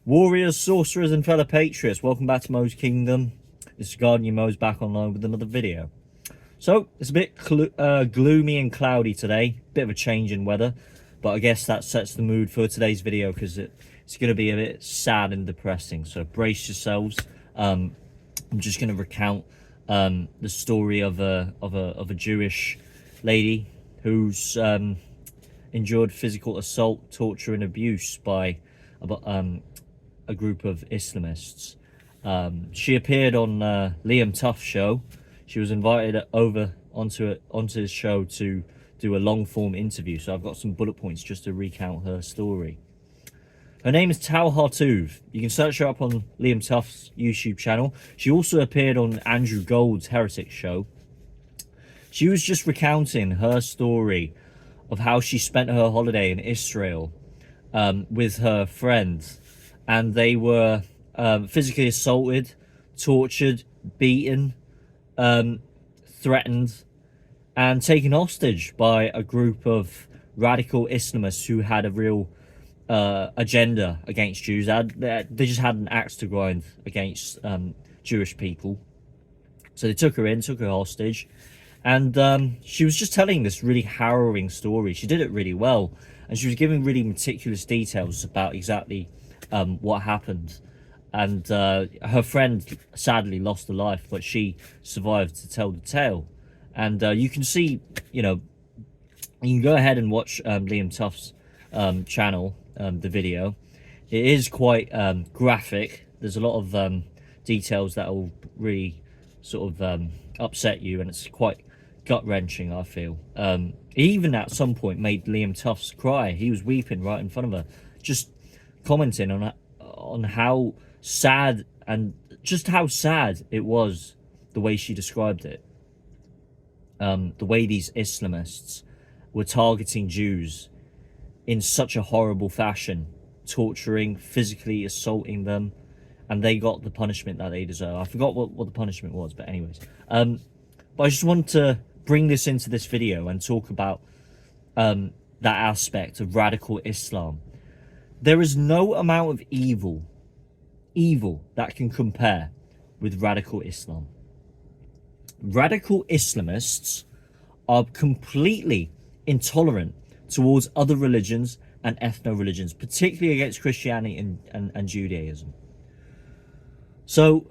Warriors, sorcerers, and fellow patriots, welcome back to Mo's Kingdom. This is Guardian Mo's back online with another video. So, it's a bit gloomy and cloudy today, bit of a change in weather, but I guess that sets the mood for today's video because it's going to be a bit sad and depressing, so brace yourselves. I'm just going to recount the story of a Jewish lady who's endured physical assault, torture, and abuse by a group of Islamists. She appeared on Liam Tuff's show. She was invited over onto his show to do a long-form interview. So I've got some bullet points just to recount her story. Her name is Tal Hartuv. You can search her up on Liam Tuff's YouTube channel. She also appeared on Andrew Gold's Heretic show. She was just recounting her story of how she spent her holiday in Israel with her friends, and they were physically assaulted, tortured, beaten, threatened, and taken hostage by a group of radical Islamists who had a real agenda against Jews. They just had an axe to grind against Jewish people. So they took her in, took her hostage, and she was just telling this really harrowing story. She did it really well, and she was giving really meticulous details about exactly what happened. And her friend sadly lost her life, but she survived to tell the tale. And you can see, you can go ahead and watch Liam Tuff's channel, the video. It is quite graphic. There's a lot of details that will really sort of upset you, and it's quite gut-wrenching, I feel. He even at some point made Liam Tuff's cry. He was weeping right in front of her, just commenting on how sad, and just how sad it was, the way she described it. The way these Islamists were targeting Jews in such a horrible fashion, torturing, physically assaulting them, and they got the punishment that they deserve. I forgot what the punishment was, but anyways. But I just want to bring this into this video and talk about that aspect of radical Islam. There is no amount of evil that can compare with radical Islam. Radical Islamists are completely intolerant towards other religions and ethno-religions, particularly against Christianity and Judaism. So,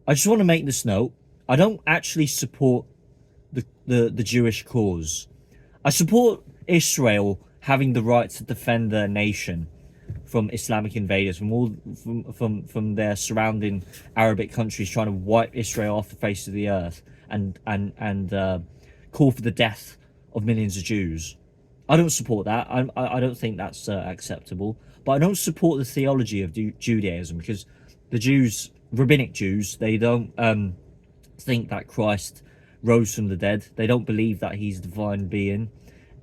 I just want to make this note. I don't actually support the Jewish cause. I support Israel having the right to defend their nation from Islamic invaders, from their surrounding Arabic countries trying to wipe Israel off the face of the earth and call for the death of millions of Jews. I don't support that. I don't think that's acceptable. But I don't support the theology of Judaism, because the Jews, rabbinic Jews, they don't think that Christ rose from the dead. They don't believe that he's a divine being,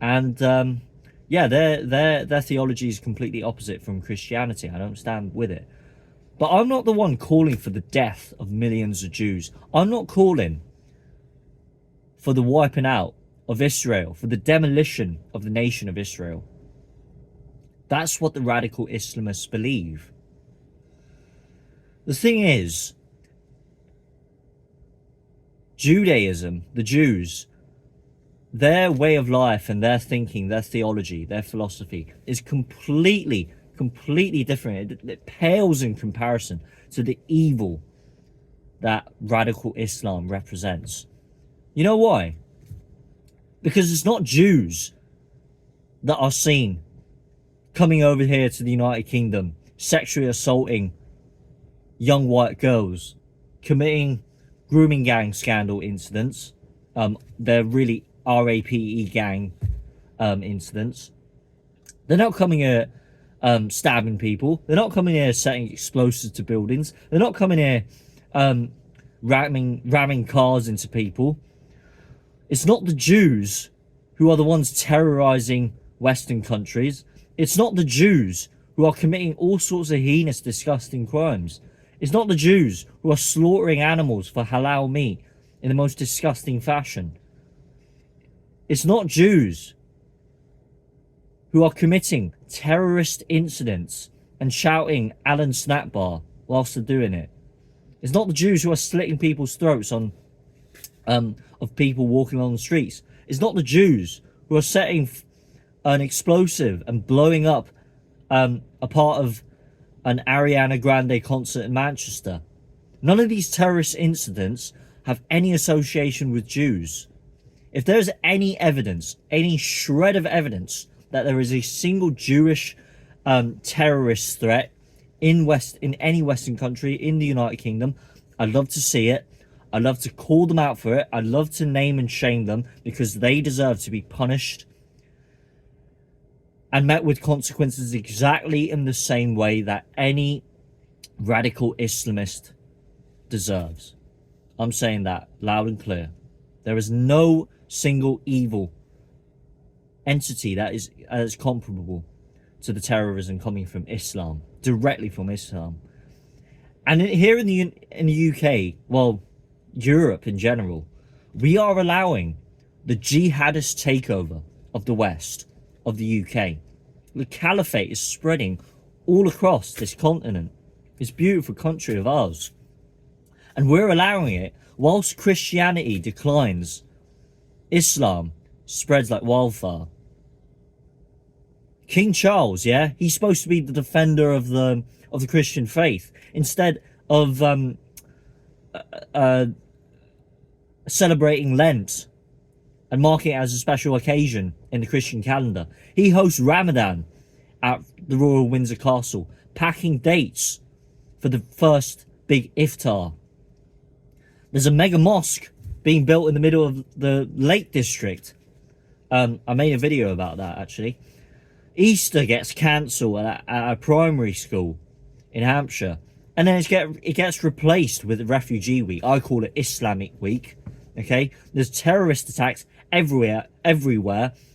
and yeah, their theology is completely opposite from Christianity. I don't stand with it. But I'm not the one calling for the death of millions of Jews. I'm not calling for the wiping out of Israel, for the demolition of the nation of Israel. That's what the radical Islamists believe. The thing is, Judaism, the Jews, their way of life and their thinking, their theology, their philosophy is completely different. It pales in comparison to the evil that radical Islam represents. You know why? Because it's not Jews that are seen coming over here to the United Kingdom, sexually assaulting young white girls, committing grooming gang scandal incidents. They're really RAPE gang incidents. They're not coming here stabbing people. They're not coming here setting explosives to buildings. They're not coming here ramming cars into people. It's not the Jews who are the ones terrorizing Western countries. It's not the Jews who are committing all sorts of heinous, disgusting crimes. It's not the Jews who are slaughtering animals for halal meat in the most disgusting fashion. It's not Jews who are committing terrorist incidents and shouting Alan Snapbar whilst they're doing it. It's not the Jews who are slitting people's throats on of people walking along the streets. It's not the Jews who are setting an explosive and blowing up a part of an Ariana Grande concert in Manchester. None of these terrorist incidents have any association with Jews. If there's any evidence, any shred of evidence that there is a single Jewish terrorist threat in any Western country, in the United Kingdom, I'd love to see it. I'd love to call them out for it. I'd love to name and shame them, because they deserve to be punished and met with consequences exactly in the same way that any radical Islamist deserves. I'm saying that loud and clear. There is no single evil entity that is comparable to the terrorism coming from Islam, directly from Islam. And here in the UK, well, Europe in general, we are allowing the jihadist takeover of the West, of the UK. The caliphate is spreading all across this continent, this beautiful country of ours. And we're allowing it whilst Christianity declines. Islam spreads like wildfire. King Charles, yeah, he's supposed to be the defender of the Christian faith, instead of celebrating Lent and marking it as a special occasion in the Christian calendar. He hosts Ramadan at the Royal Windsor Castle, packing dates for the first big iftar. There's a mega mosque being built in the middle of the Lake District. I made a video about that, actually. Easter gets cancelled at a primary school in Hampshire, and then it gets replaced with Refugee Week. I call it Islamic Week. Okay, there's terrorist attacks everywhere,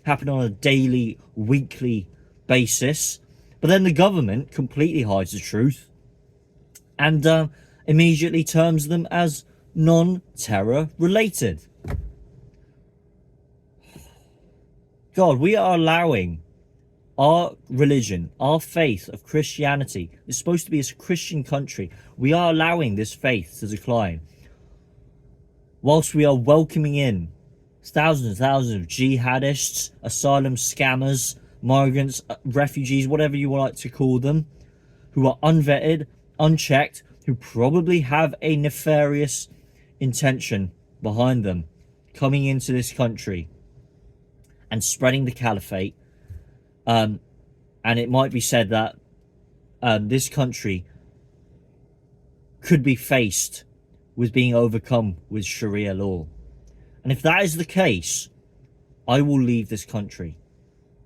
happen on a daily, weekly basis. But then the government completely hides the truth and immediately terms them as non-terror related. God, we are allowing our religion, our faith of Christianity, is supposed to be a Christian country. We are allowing this faith to decline, whilst we are welcoming in thousands and thousands of jihadists, asylum scammers, migrants, refugees, whatever you like to call them, who are unvetted, unchecked, who probably have a nefarious intention behind them, coming into this country and spreading the caliphate. And it might be said that this country could be faced with being overcome with Sharia law. And if that is the case, I will leave this country.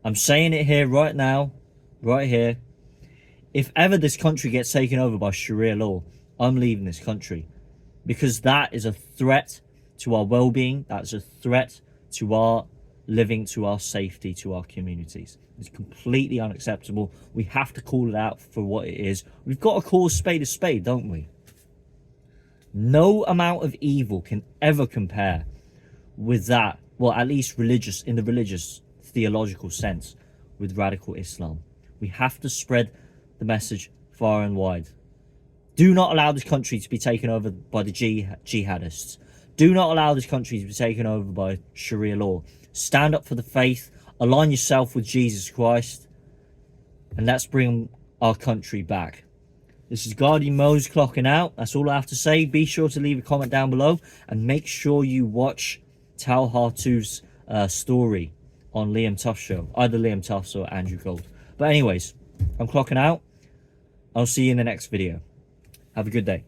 I'm saying it here right now, right here. If ever this country gets taken over by Sharia law, I'm leaving this country. Because that is a threat to our well-being. That's a threat to our living, to our safety, to our communities. It's completely unacceptable. We have to call it out for what it is. We've got to call a spade, don't we? No amount of evil can ever compare with that, well, at least religious, in the religious, theological sense, with radical Islam. We have to spread the message far and wide. Do not allow this country to be taken over by the jihadists. Do not allow this country to be taken over by Sharia law. Stand up for the faith. Align yourself with Jesus Christ. And let's bring our country back. This is Guardian Mose clocking out. That's all I have to say. Be sure to leave a comment down below. And make sure you watch Tal Hartuv's story on Liam Tuff's show. Either Liam Tuff's or Andrew Gold. But anyways, I'm clocking out. I'll see you in the next video. Have a good day.